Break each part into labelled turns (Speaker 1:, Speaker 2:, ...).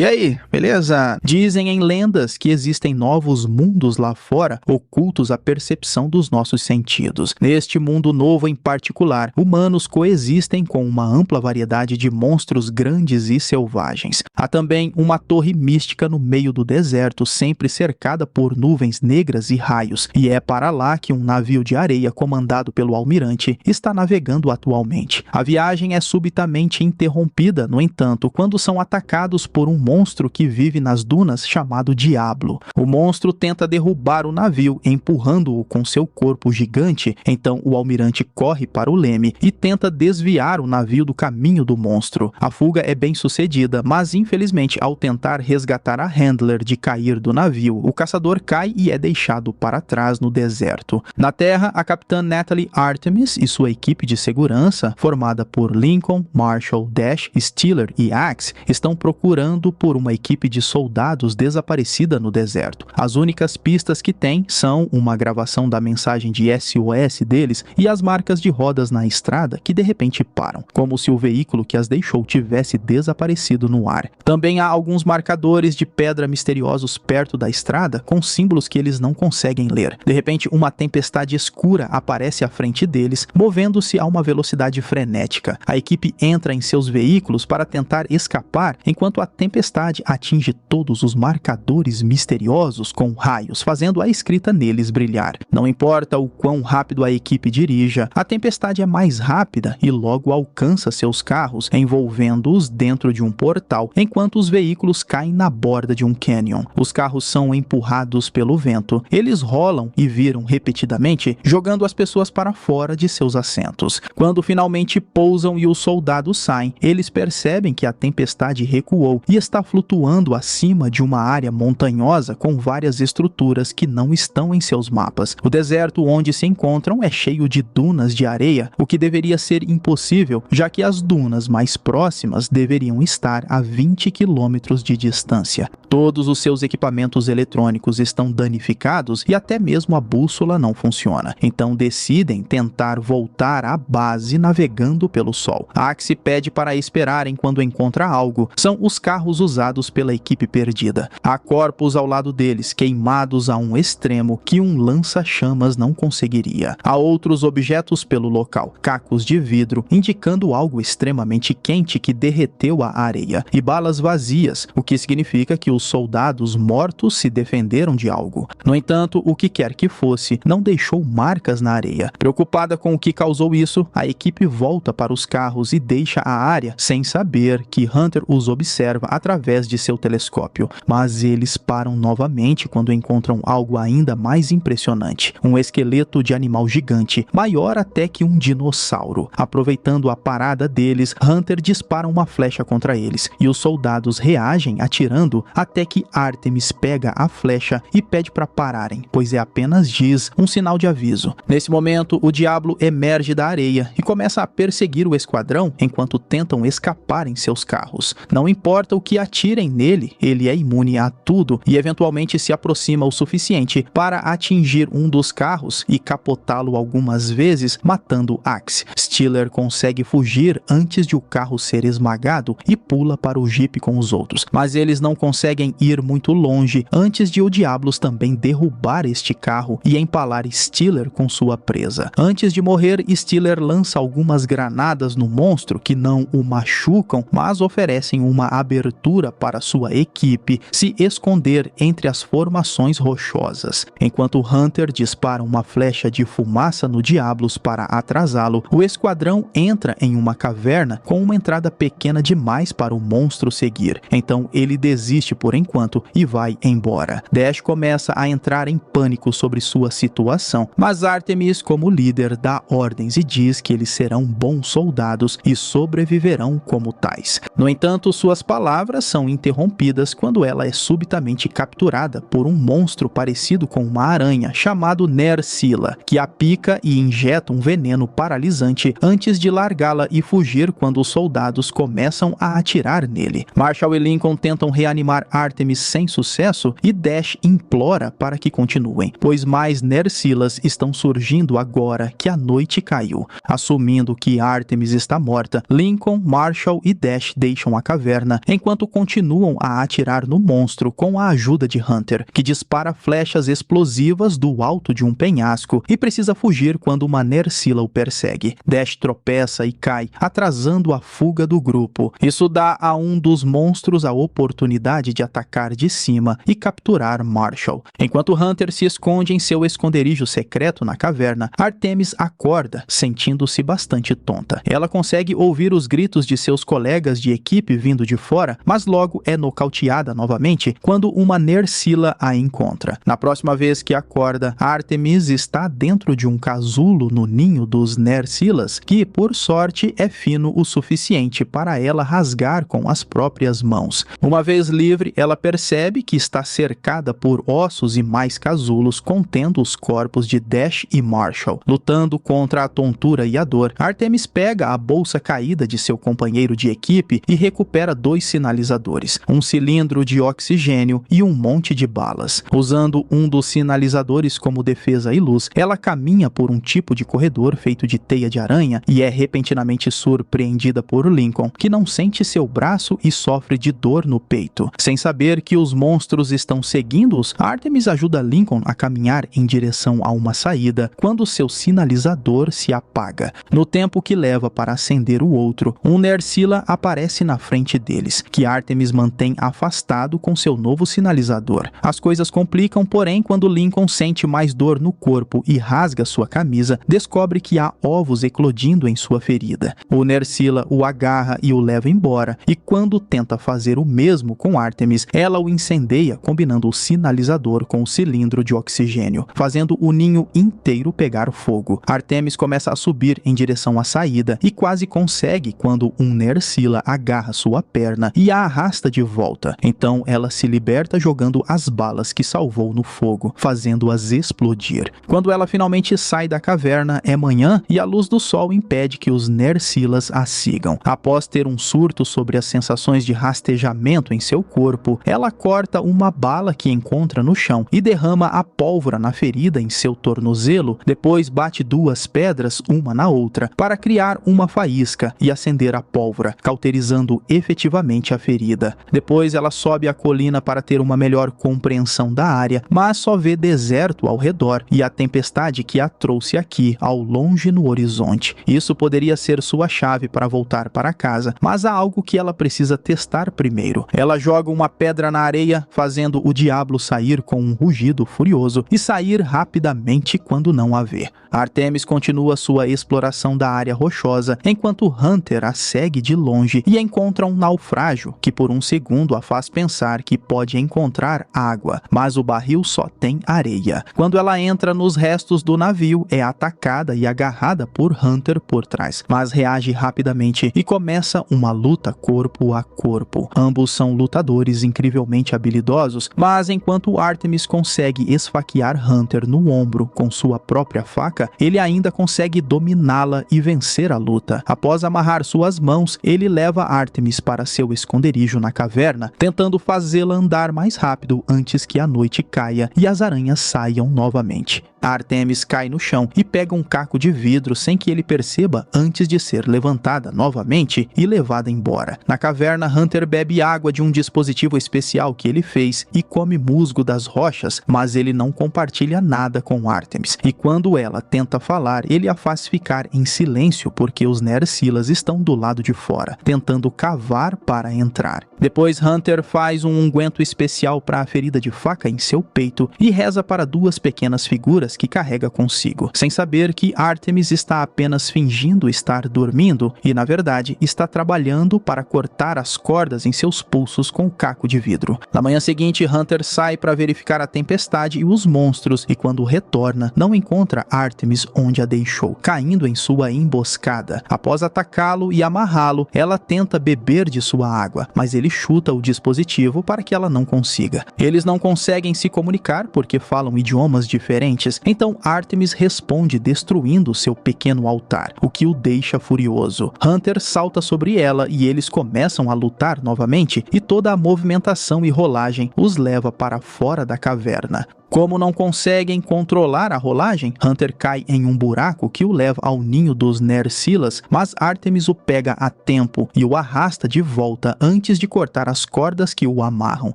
Speaker 1: E aí, beleza? Dizem em lendas que existem novos mundos lá fora, ocultos à percepção dos nossos sentidos. Neste mundo novo em particular, humanos coexistem com uma ampla variedade de monstros grandes e selvagens. Há também uma torre mística no meio do deserto, sempre cercada por nuvens negras e raios, e é para lá que um navio de areia comandado pelo almirante está navegando atualmente. A viagem é subitamente interrompida, no entanto, quando são atacados por um monstro que vive nas dunas chamado Diablo. O monstro tenta derrubar o navio, empurrando-o com seu corpo gigante, então o almirante corre para o leme e tenta desviar o navio do caminho do monstro. A fuga é bem sucedida, mas infelizmente ao tentar resgatar a Handler de cair do navio, o caçador cai e é deixado para trás no deserto. Na Terra, a capitã Natalie Artemis e sua equipe de segurança, formada por Lincoln, Marshall, Dash, Stiller e Axe, estão procurando por uma equipe de soldados desaparecida no deserto. As únicas pistas que têm são uma gravação da mensagem de SOS deles e as marcas de rodas na estrada que de repente param, como se o veículo que as deixou tivesse desaparecido no ar. Também há alguns marcadores de pedra misteriosos perto da estrada com símbolos que eles não conseguem ler. De repente, uma tempestade escura aparece à frente deles, movendo-se a uma velocidade frenética. A equipe entra em seus veículos para tentar escapar, enquanto a tempestade atinge todos os marcadores misteriosos com raios, fazendo a escrita neles brilhar. Não importa o quão rápido a equipe dirija, a tempestade é mais rápida e logo alcança seus carros, envolvendo-os dentro de um portal, enquanto os veículos caem na borda de um canyon. Os carros são empurrados pelo vento, eles rolam e viram repetidamente, jogando as pessoas para fora de seus assentos. Quando finalmente pousam e os soldados saem, eles percebem que a tempestade recuou e está flutuando acima de uma área montanhosa com várias estruturas que não estão em seus mapas. O deserto onde se encontram é cheio de dunas de areia, o que deveria ser impossível, já que as dunas mais próximas deveriam estar a 20 quilômetros de distância. Todos os seus equipamentos eletrônicos estão danificados e até mesmo a bússola não funciona. Então decidem tentar voltar à base navegando pelo sol. Axe pede para esperarem quando encontra algo. São os carros usados pela equipe perdida. Há corpos ao lado deles, queimados a um extremo que um lança-chamas não conseguiria. Há outros objetos pelo local, cacos de vidro, indicando algo extremamente quente que derreteu a areia, e balas vazias, o que significa que os soldados mortos se defenderam de algo. No entanto, o que quer que fosse, não deixou marcas na areia. Preocupada com o que causou isso, a equipe volta para os carros e deixa a área sem saber que Hunter os observa através de seu telescópio. Mas eles param novamente quando encontram algo ainda mais impressionante. Um esqueleto de animal gigante, maior até que um dinossauro. Aproveitando a parada deles, Hunter dispara uma flecha contra eles, e os soldados reagem atirando até que Artemis pega a flecha e pede para pararem, pois é apenas Giz, um sinal de aviso. Nesse momento, o Diablo emerge da areia e começa a perseguir o esquadrão enquanto tentam escapar em seus carros. Não importa o que atirem nele, ele é imune a tudo e eventualmente se aproxima o suficiente para atingir um dos carros e capotá-lo algumas vezes, matando Axe. Stiller consegue fugir antes de o carro ser esmagado e pula para o Jeep com os outros, mas eles não conseguem ir muito longe antes de o Diablos também derrubar este carro e empalar Stiller com sua presa. Antes de morrer, Stiller lança algumas granadas no monstro que não o machucam, mas oferecem uma abertura para sua equipe se esconder entre as formações rochosas. Enquanto Hunter dispara uma flecha de fumaça no Diablos para atrasá-lo, o esquadrão entra em uma caverna com uma entrada pequena demais para o monstro seguir. Então ele desiste por enquanto e vai embora. Dash começa a entrar em pânico sobre sua situação, mas Artemis, como líder, dá ordens e diz que eles serão bons soldados e sobreviverão como tais. No entanto, suas palavras são interrompidas quando ela é subitamente capturada por um monstro parecido com uma aranha chamado Nerscylla, que a pica e injeta um veneno paralisante antes de largá-la e fugir quando os soldados começam a atirar nele. Marshall e Lincoln tentam reanimar Artemis sem sucesso e Dash implora para que continuem, pois mais Nersilas estão surgindo agora que a noite caiu. Assumindo que Artemis está morta, Lincoln, Marshall e Dash deixam a caverna, enquanto continuam a atirar no monstro com a ajuda de Hunter, que dispara flechas explosivas do alto de um penhasco e precisa fugir quando uma Nersila o persegue. Dash tropeça e cai, atrasando a fuga do grupo. Isso dá a um dos monstros a oportunidade de atacar de cima e capturar Marshall. Enquanto Hunter se esconde em seu esconderijo secreto na caverna, Artemis acorda, sentindo-se bastante tonta. Ela consegue ouvir os gritos de seus colegas de equipe vindo de fora, mas logo é nocauteada novamente quando uma Nersila a encontra. Na próxima vez que acorda, Artemis está dentro de um casulo no ninho dos Nersilas, que, por sorte, é fino o suficiente para ela rasgar com as próprias mãos. Uma vez livre, ela percebe que está cercada por ossos e mais casulos contendo os corpos de Dash e Marshall. Lutando contra a tontura e a dor, Artemis pega a bolsa caída de seu companheiro de equipe e recupera 2 sinalizadores, um cilindro de oxigênio e um monte de balas. Usando um dos sinalizadores como defesa e luz, ela caminha por um tipo de corredor feito de teia de aranha e é repentinamente surpreendida por Lincoln, que não sente seu braço e sofre de dor no peito. Sem saber que os monstros estão seguindo-os, Artemis ajuda Lincoln a caminhar em direção a uma saída quando seu sinalizador se apaga. No tempo que leva para acender o outro, um Nersila aparece na frente deles, que Artemis mantém afastado com seu novo sinalizador. As coisas complicam, porém, quando Lincoln sente mais dor no corpo e rasga sua camisa, descobre que há ovos eclodindo em sua ferida. O Nersila o agarra e o leva embora, e quando tenta fazer o mesmo com Artemis, ela o incendeia, combinando o sinalizador com o cilindro de oxigênio, fazendo o ninho inteiro pegar fogo. Artemis começa a subir em direção à saída e quase consegue quando um Nersila agarra sua perna e a arrasta de volta. Então ela se liberta jogando as balas que salvou no fogo, fazendo-as explodir. Quando ela finalmente sai da caverna, é manhã e a luz do sol impede que os Nersilas a sigam. Após ter um surto sobre as sensações de rastejamento em seu corpo, ela corta uma bala que encontra no chão e derrama a pólvora na ferida em seu tornozelo, depois bate 2 pedras uma na outra para criar uma faísca e acender a pólvora, cauterizando efetivamente a ferida. Depois ela sobe a colina para ter uma melhor compreensão da área, mas só vê deserto ao redor e a tempestade que a trouxe aqui ao longe no horizonte. Isso poderia ser sua chave para voltar para casa, mas há algo que ela precisa testar primeiro. Ela joga uma pedra na areia, fazendo o diabo sair com um rugido furioso e sair rapidamente quando não a vê. Artemis continua sua exploração da área rochosa, enquanto Hunter a segue de longe e encontra um naufrágio que por um segundo a faz pensar que pode encontrar água, mas o barril só tem areia. Quando ela entra nos restos do navio, é atacada e agarrada por Hunter por trás, mas reage rapidamente e começa uma luta corpo a corpo. Ambos são lutadores incrivelmente habilidosos, mas enquanto Artemis consegue esfaquear Hunter no ombro com sua própria faca, ele ainda consegue dominá-la e vencer a luta. Após amarrar suas mãos, ele leva Artemis para seu esconderijo na caverna, tentando fazê-la andar mais rápido antes que a noite caia e as aranhas saiam novamente. Artemis cai no chão e pega um caco de vidro sem que ele perceba antes de ser levantada novamente e levada embora. Na caverna, Hunter bebe água de um dispositivo especial que ele fez e come musgo das rochas, mas ele não compartilha nada com Artemis. E quando ela tenta falar, ele a faz ficar em silêncio porque os Nersilas estão do lado de fora, tentando cavar para entrar. Depois, Hunter faz um unguento especial para a ferida de faca em seu peito e reza para 2 pequenas figuras que carrega consigo, sem saber que Artemis está apenas fingindo estar dormindo e, na verdade, está trabalhando para cortar as cordas em seus pulsos com o caco de vidro. Na manhã seguinte, Hunter sai para verificar a tempestade e os monstros e, quando retorna, não encontra Artemis onde a deixou, caindo em sua emboscada. Após atacá-lo e amarrá-lo, ela tenta beber de sua água, mas ele chuta o dispositivo para que ela não consiga. Eles não conseguem se comunicar porque falam idiomas diferentes, então Artemis responde destruindo seu pequeno altar, o que o deixa furioso. Hunter salta sobre ela e eles começam a lutar novamente, e toda a movimentação movimentação e rolagem os leva para fora da caverna. Como não conseguem controlar a rolagem, Hunter cai em um buraco que o leva ao ninho dos Nersilas, mas Artemis o pega a tempo e o arrasta de volta antes de cortar as cordas que o amarram.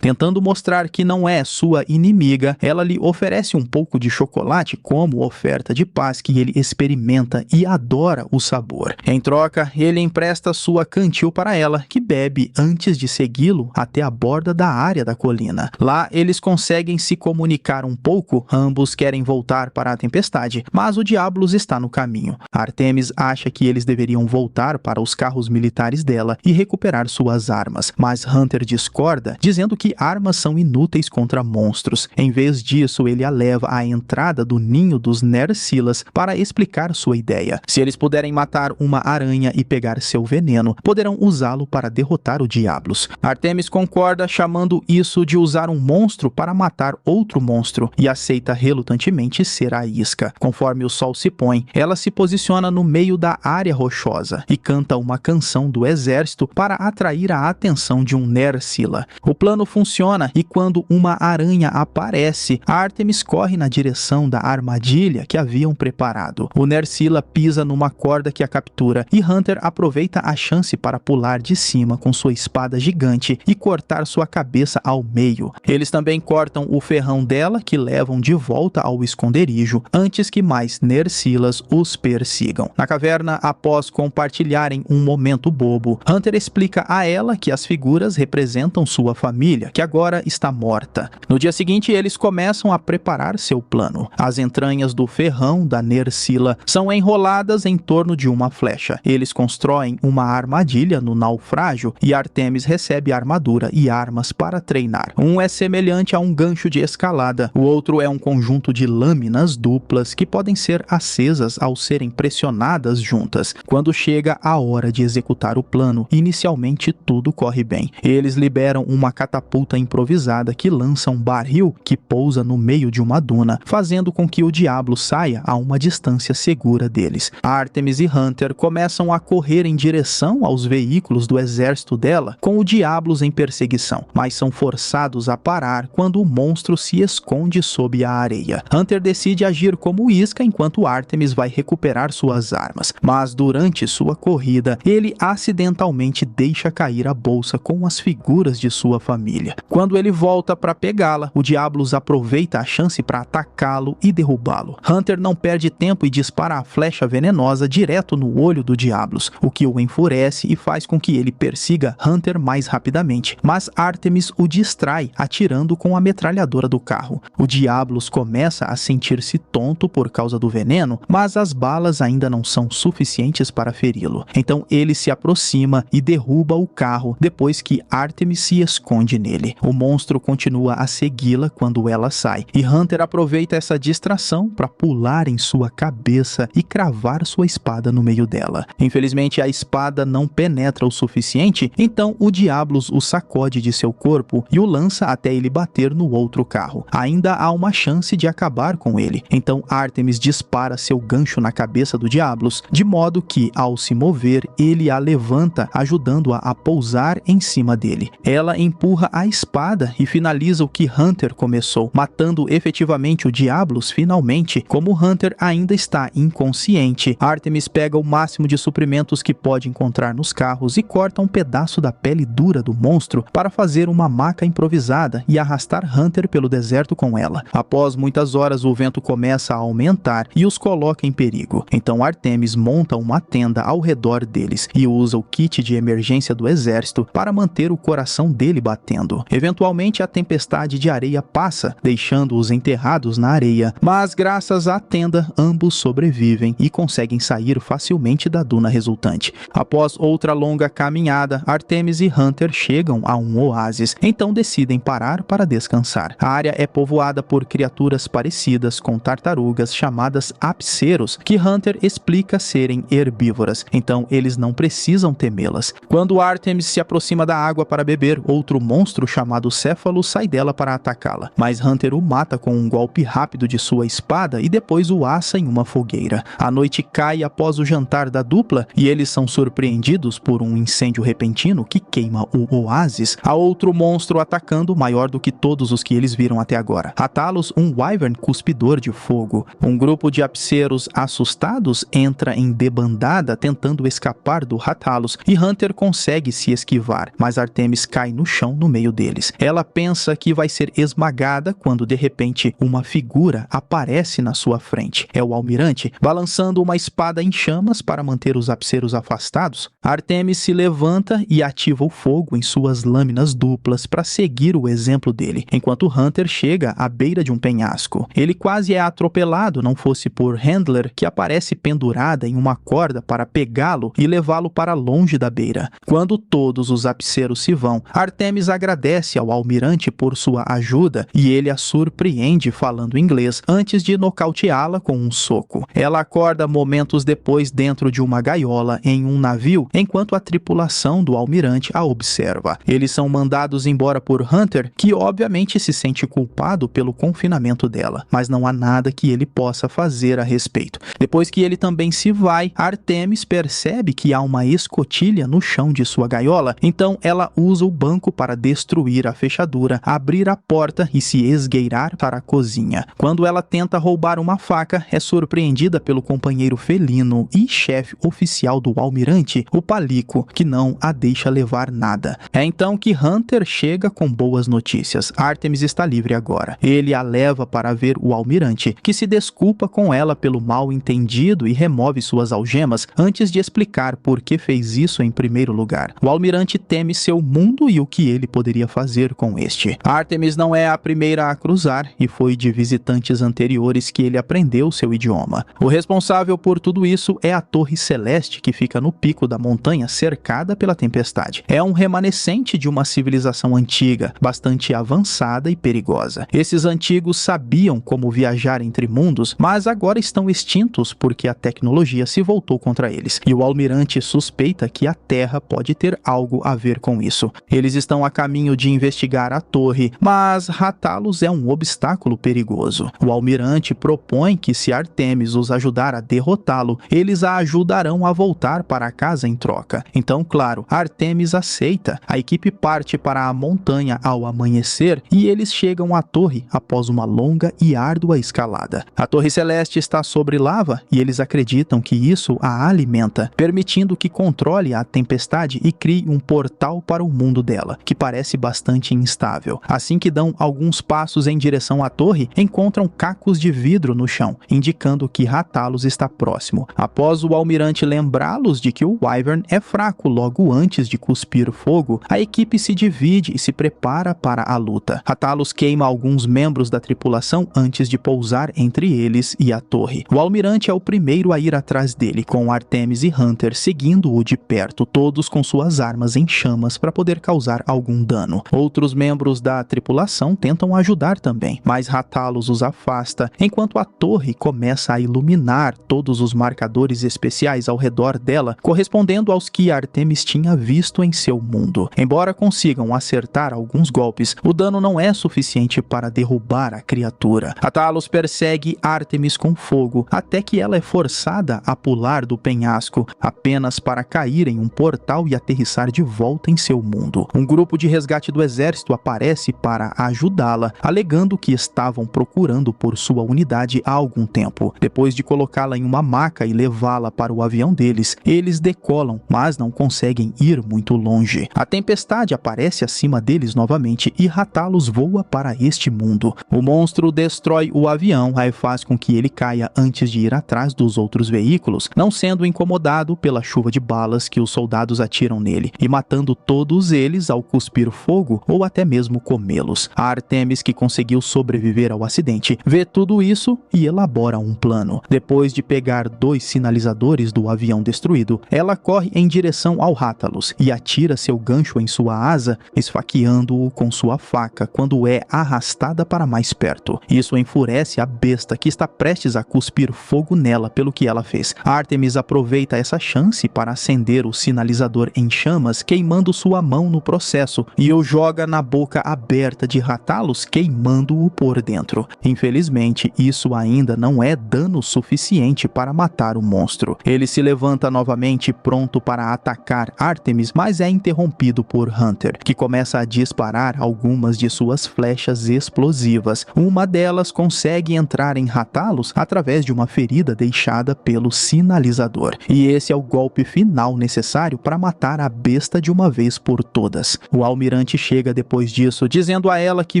Speaker 1: Tentando mostrar que não é sua inimiga, ela lhe oferece um pouco de chocolate como oferta de paz que ele experimenta e adora o sabor. Em troca, ele empresta sua cantil para ela, que bebe antes de segui-lo até a borda da área da colina. Lá, eles conseguem se comunicar um pouco, ambos querem voltar para a tempestade, mas o Diablos está no caminho. Artemis acha que eles deveriam voltar para os carros militares dela e recuperar suas armas, mas Hunter discorda, dizendo que armas são inúteis contra monstros. Em vez disso, ele a leva à entrada do ninho dos Nersilas para explicar sua ideia. Se eles puderem matar uma aranha e pegar seu veneno, poderão usá-lo para derrotar o Diablos. Artemis concorda, chamando isso de usar um monstro para matar outro monstro, e aceita relutantemente ser a isca. Conforme o sol se põe, ela se posiciona no meio da área rochosa e canta uma canção do exército para atrair a atenção de um Nersila. O plano funciona e quando uma aranha aparece, Artemis corre na direção da armadilha que haviam preparado. O Nersila pisa numa corda que a captura e Hunter aproveita a chance para pular de cima com sua espada gigante e cortar sua cabeça ao meio. Eles também cortam o ferrão dela, que levam de volta ao esconderijo antes que mais Nersilas os persigam. Na caverna, após compartilharem um momento bobo, Hunter explica a ela que as figuras representam sua família, que agora está morta. No dia seguinte, eles começam a preparar seu plano. As entranhas do ferrão da Nersila são enroladas em torno de uma flecha. Eles constroem uma armadilha no naufrágio e Artemis recebe armadura e armas para treinar. Um é semelhante a um gancho de escalada, o outro é um conjunto de lâminas duplas que podem ser acesas ao serem pressionadas juntas. Quando chega a hora de executar o plano, inicialmente tudo corre bem. Eles liberam uma catapulta improvisada que lança um barril que pousa no meio de uma duna, fazendo com que o Diablo saia a uma distância segura deles. Artemis e Hunter começam a correr em direção aos veículos do exército dela, com o Diablos em perseguição, mas são forçados a parar quando o monstro se esconde sob a areia. Hunter decide agir como isca enquanto Artemis vai recuperar suas armas, mas durante sua corrida, ele acidentalmente deixa cair a bolsa com as figuras de sua família. Quando ele volta para pegá-la, o Diablos aproveita a chance para atacá-lo e derrubá-lo. Hunter não perde tempo e dispara a flecha venenosa direto no olho do Diablos, o que o enfurece e faz com que ele persiga Hunter mais rapidamente, mas Artemis o distrai atirando com a metralhadora do carro. O Diablos começa a sentir-se tonto por causa do veneno, mas as balas ainda não são suficientes para feri-lo. Então ele se aproxima e derruba o carro depois que Artemis se esconde nele. O monstro continua a segui-la quando ela sai, e Hunter aproveita essa distração para pular em sua cabeça e cravar sua espada no meio dela. Infelizmente, a espada não penetra o suficiente, então o Diablos o sacode de seu corpo e o lança até ele bater no outro carro. Ainda há uma chance de acabar com ele, então Artemis dispara seu gancho na cabeça do Diablos, de modo que, ao se mover, ele a levanta, ajudando-a a pousar em cima dele. Ela empurra a espada e finaliza o que Hunter começou, matando efetivamente o Diablos finalmente. Como Hunter ainda está inconsciente, Artemis pega o máximo de suprimentos que pode encontrar nos carros e corta um pedaço da pele dura do monstro para fazer uma maca improvisada e arrastar Hunter pelo deserto com ela. Após muitas horas, o vento começa a aumentar e os coloca em perigo. Então Artemis monta uma tenda ao redor deles e usa o kit de emergência do exército para manter o coração dele batendo. Eventualmente, a tempestade de areia passa, deixando-os enterrados na areia, mas graças à tenda, ambos sobrevivem e conseguem sair facilmente da duna resultante. Após outra longa caminhada, Artemis e Hunter chegam a um oásis, então decidem parar para descansar. A área é povoada por criaturas parecidas com tartarugas chamadas apseros, que Hunter explica serem herbívoras, então eles não precisam temê-las. Quando Artemis se aproxima da água para beber, outro monstro chamado Céfalo sai dela para atacá-la, mas Hunter o mata com um golpe rápido de sua espada e depois o assa em uma fogueira. A noite cai após o jantar da dupla e eles são surpreendidos por um incêndio repentino que queima o oásis, Artemis. Há outro monstro atacando, maior do que todos os que eles viram até agora. Ratalos, um wyvern cuspidor de fogo. Um grupo de apseros assustados entra em debandada tentando escapar do Ratalos e Hunter consegue se esquivar, mas Artemis cai no chão no meio deles. Ela pensa que vai ser esmagada quando de repente uma figura aparece na sua frente. É o almirante, balançando uma espada em chamas para manter os apseros afastados. Artemis se levanta e ativa o fogo em suas lâminas duplas para seguir o exemplo dele, enquanto Hunter chega à beira de um penhasco. Ele quase é atropelado, não fosse por Handler, que aparece pendurada em uma corda para pegá-lo e levá-lo para longe da beira. Quando todos os apseros se vão, Artemis agradece ao almirante por sua ajuda e ele a surpreende falando inglês antes de nocauteá-la com um soco. Ela acorda momentos depois dentro de uma gaiola em um navio, enquanto a tripulação do almirante a observa. Eles são mandados embora por Hunter, que obviamente se sente culpado pelo confinamento dela, mas não há nada que ele possa fazer a respeito. Depois que ele também se vai, Artemis percebe que há uma escotilha no chão de sua gaiola, então ela usa o banco para destruir a fechadura, abrir a porta e se esgueirar para a cozinha. Quando ela tenta roubar uma faca, é surpreendida pelo companheiro felino e chefe oficial do almirante, o Palico, que não a deixa levar nada. É então que Hunter chega com boas notícias. Artemis está livre agora. Ele a leva para ver o almirante, que se desculpa com ela pelo mal entendido e remove suas algemas antes de explicar por que fez isso em primeiro lugar. O almirante teme seu mundo e o que ele poderia fazer com este. Artemis não é a primeira a cruzar e foi de visitantes anteriores que ele aprendeu seu idioma. O responsável por tudo isso é a Torre Celeste, que fica no pico da montanha cercada pela tempestade. É um remanescente de uma civilização antiga, bastante avançada e perigosa. Esses antigos sabiam como viajar entre mundos, mas agora estão extintos porque a tecnologia se voltou contra eles. E o almirante suspeita que a Terra pode ter algo a ver com isso. Eles estão a caminho de investigar a torre, mas Ratalos é um obstáculo perigoso. O almirante propõe que se Artemis os ajudar a derrotá-lo, eles a ajudarão a voltar para casa em troca. Então, claro, Artemis aceita. A equipe parte para a montanha ao amanhecer e eles chegam à torre após uma longa e árdua escalada. A Torre Celeste está sobre lava e eles acreditam que isso a alimenta, permitindo que controle a tempestade e crie um portal para o mundo dela, que parece bastante instável. Assim que dão alguns passos em direção à torre, encontram cacos de vidro no chão, indicando que Ratalos está próximo. Após o almirante lembrá-los de que o Wyvern é fraco logo antes de cuspir fogo, a equipe se divide e se prepara para a luta. Ratalos queima alguns membros da tripulação antes de pousar entre eles e a torre. O almirante é o primeiro a ir atrás dele, com Artemis e Hunter seguindo-o de perto, todos com suas armas em chamas para poder causar algum dano. Outros membros da tripulação tentam ajudar também, mas Ratalos os afasta, enquanto a torre começa a iluminar todos os marcadores especiais ao redor dela, correspondendo aos que Artemis tinha visto em seu mundo. Embora consigam acertar alguns golpes, o dano não é suficiente para derrubar a criatura. Ratalos persegue Artemis com fogo, até que ela é forçada a pular do penhasco, apenas para cair em um portal e aterrissar de volta em seu mundo. Um grupo de resgate do exército aparece para ajudá-la, alegando que estavam procurando por sua unidade há algum tempo. Depois de colocá-la em uma maca e levá-la para o avião deles, eles decolam, mas não conseguem ir muito longe. A tempestade aparece acima deles novamente e Ratalos voa para este mundo. O monstro destrói o avião e faz com que ele caia antes de ir atrás dos outros veículos, não sendo incomodado pela chuva de balas que os soldados atiram nele, e matando todos eles ao cuspir fogo ou até mesmo comê-los. A Artemis, que conseguiu sobreviver ao acidente, vê tudo isso e elabora um plano. Depois de pegar 2 sinalizadores do avião destruído, ela corre em direção ao Ratalos e atira seu gancho em sua asa, esfaqueando-o com sua faca quando é arrastada para mais perto. Isso enfurece a besta, que está prestes a cuspir fogo nela pelo que ela fez. Artemis aproveita essa chance para acender o sinalizador em chamas, queimando sua mão no processo, e o joga na boca aberta de Ratalos, queimando-o por dentro. Infelizmente, isso ainda não é dano suficiente para matar o monstro. Ele se levanta novamente pronto para atacar Artemis, mas é interrompido por Hunter, que começa a disparar algumas de suas flechas explosivas. Uma delas consegue entrar em Rathalos através de uma ferida deixada pelo sinalizador. E esse é o golpe final necessário para matar a besta de uma vez por todas. O almirante chega depois disso, dizendo a ela que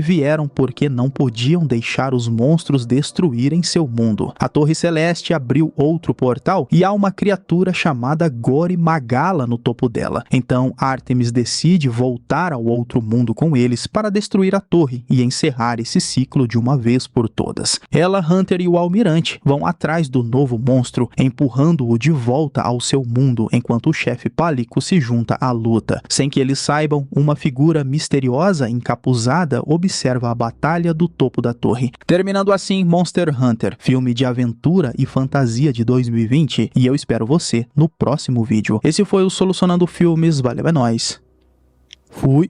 Speaker 1: vieram porque não podiam deixar os monstros destruírem seu mundo. A Torre Celeste abriu outro portal e há uma criatura chamada Gore Magala no topo dela. Então Artemis decide voltar ao outro mundo com eles para destruir a torre e encerrar esse ciclo de uma vez por todas. Ela, Hunter e o almirante vão atrás do novo monstro, empurrando-o de volta ao seu mundo, enquanto o chefe Palico se junta à luta. Sem que eles saibam, uma figura misteriosa encapuzada observa a batalha do topo da torre. Terminando assim Monster Hunter, filme de aventura e fantasia de 2020, e eu espero você no próximo vídeo. Esse foi o Solucionando Filmes, valeu, é nóis. Fui!